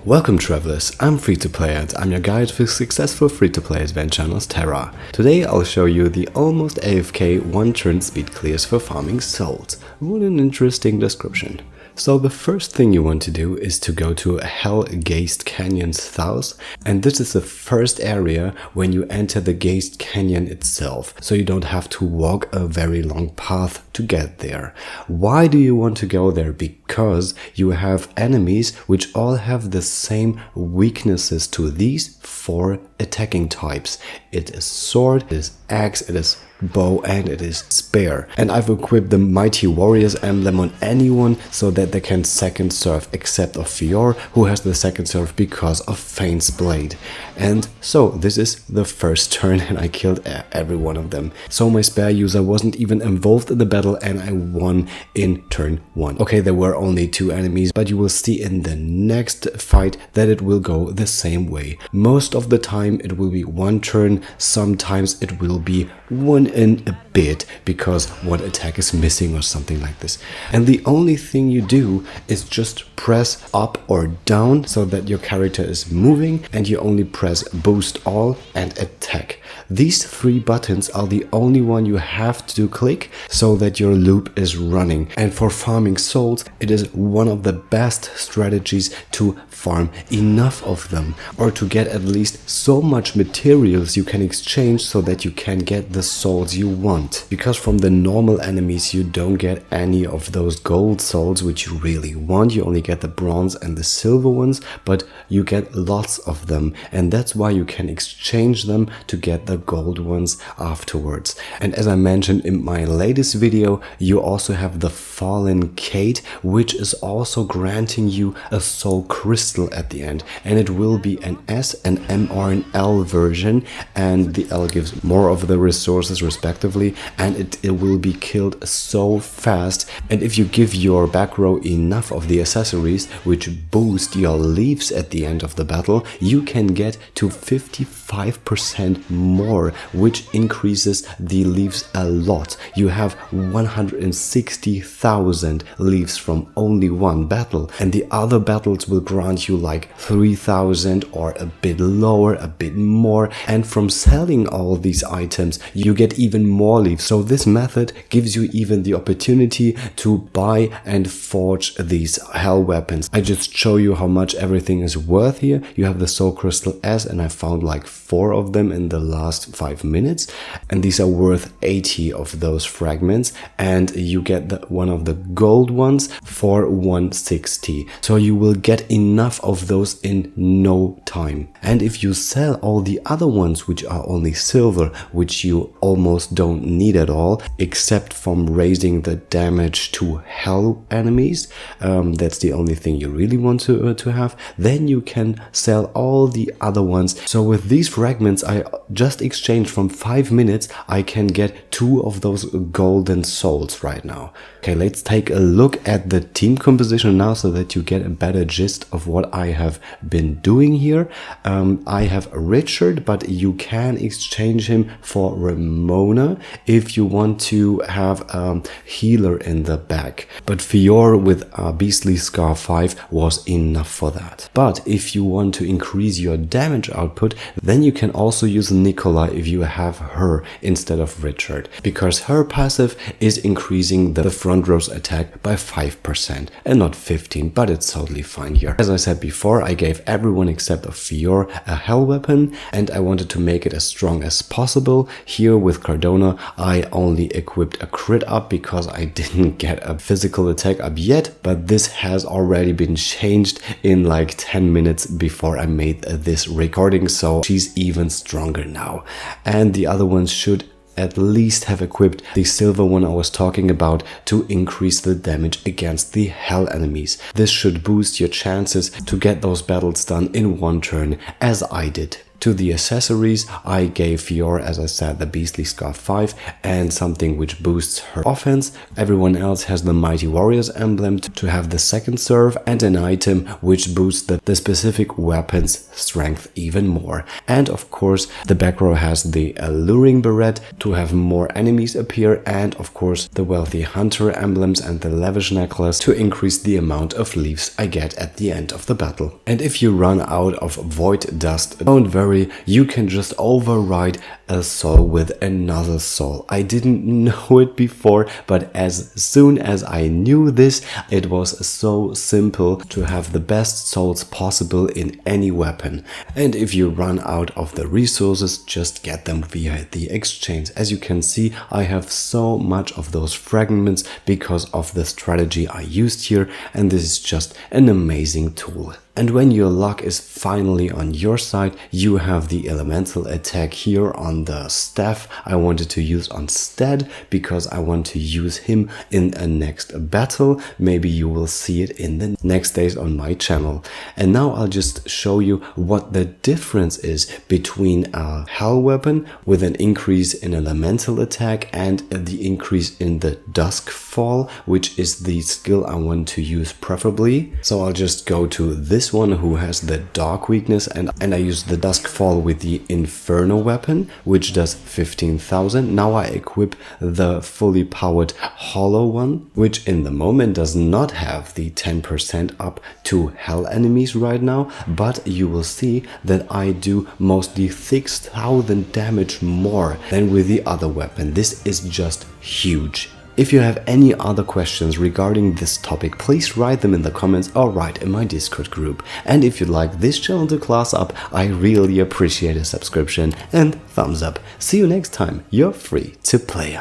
Welcome travelers, I'm Free2Play and I'm your guide for successful free-to-play adventure on Ostera. Today I'll show you the almost AFK one-turn speed clears for farming souls. What an interesting description. So the first thing you want to do is to go to Hellgeist Canyon South, and this is the first area when you enter the Geist Canyon itself, so you don't have to walk a very long path to get there. Why do you want to go there? Because you have enemies which all have the same weaknesses to these 4 attacking types. It is sword, it is axe, it is bow, and it is spear. And I've equipped the Mighty Warriors emblem on anyone so that they can second serve, except of Fior, who has the second serve because of Fane's Blade. And so this is the first turn and I killed every one of them. So my spear user wasn't even involved in the battle and I won in turn 1. Okay, there were only 2 enemies, but you will see in the next fight that it will go the same way. Most of the time it will be 1 turn, sometimes it will be 1 and a bit because 1 attack is missing or something like this. And the only thing you do is just press up or down so that your character is moving, and you only press boost all and attack. These 3 buttons are the only one you have to click so that your loop is running. And for farming souls, it is one of the best strategies to farm enough of them, or to get at least so much materials you can exchange so that you can get the souls you want. Because from the normal enemies you don't get any of those gold souls which you really want. You only get the bronze and the silver ones, but you get lots of them, and that's why you can exchange them to get the gold ones afterwards. And as I mentioned in my latest video, you also have the Fallen Kate, which is also granting you a soul crystal at the end, and it will be an S, an M or an L version, and the L gives more of the resources respectively, and it will be killed so fast. And if you give your back row enough of the accessories which boost your leaves at the end of the battle, you can get to 55% more, which increases the leaves a lot. You have 160,000 leaves from only 1 battle, and the other battles will grant you like 3,000 or a bit lower, a bit more, and from selling all these items you get even more leaves. So this method gives you even the opportunity to buy and forge these hell weapons. I just show you how much everything is worth here. You have the soul crystal S, and I found like 4 of them in the last 5 minutes, and these are worth 80 of those fragments, and you get one of the gold ones for 160. So you will get enough of those in no time. And if you sell all the other ones which are only silver, which you almost don't need at all except from raising the damage to hell enemies, that's the only thing you really want to have, then you can sell all the other ones. So with these fragments I just exchanged from 5 minutes, I can get 2 of those golden souls right now. Okay, let's take a look at the team composition now so that you get a better gist of what I have been doing here. I have Richard, but you can exchange him for Ramona if you want to have a healer in the back. But Fior with Beastly Scar 5 was enough for that. But if you want to increase your damage output, then you can also use Nicola if you have her instead of Richard, because her passive is increasing the front row's attack by 5% and not 15, but it's totally fine here. As I said before, I gave everyone except of Fior a hell weapon, and I wanted to make it as strong as possible. Here with Cardona I only equipped a crit up because I didn't get a physical attack up yet, but this has already been changed in like 10 minutes before I made this recording, so she's even stronger now. And the other ones should at least have equipped the silver one I was talking about to increase the damage against the hell enemies. This should boost your chances to get those battles done in 1 turn, as I did. To the accessories, I gave Fiora, as I said, the Beastly Scarf 5 and something which boosts her offense. Everyone else has the Mighty Warriors emblem to have the second serve and an item which boosts the specific weapon's strength even more. And of course, the back row has the Alluring Beret to have more enemies appear, and of course the Wealthy Hunter emblems and the Lavish Necklace to increase the amount of leaves I get at the end of the battle. And if you run out of Void Dust, don't worry, you can just override a soul with another soul. I didn't know it before, but as soon as I knew this, it was so simple to have the best souls possible in any weapon. And if you run out of the resources, just get them via the exchange. As you can see, I have so much of those fragments because of the strategy I used here, and this is just an amazing tool. And when your luck is finally on your side, you have the elemental attack here on the staff I wanted to use on Stead because I want to use him in a next battle. Maybe you will see it in the next days on my channel. And now I'll just show you what the difference is between a Hell weapon with an increase in elemental attack and the increase in the Dusk Fall, which is the skill I want to use preferably. So I'll just go to this one who has the dark weakness, and I use the Dusk Fall with the Inferno weapon, which does 15,000. Now I equip the fully powered Hollow one, which in the moment does not have the 10% up to Hell enemies right now, but you will see that I do mostly 6,000 damage more than with the other weapon. This is just huge. If you have any other questions regarding this topic, please write them in the comments or write in my Discord group. And if you'd like this channel to class up, I really appreciate a subscription and thumbs up. See you next time. You're free to play.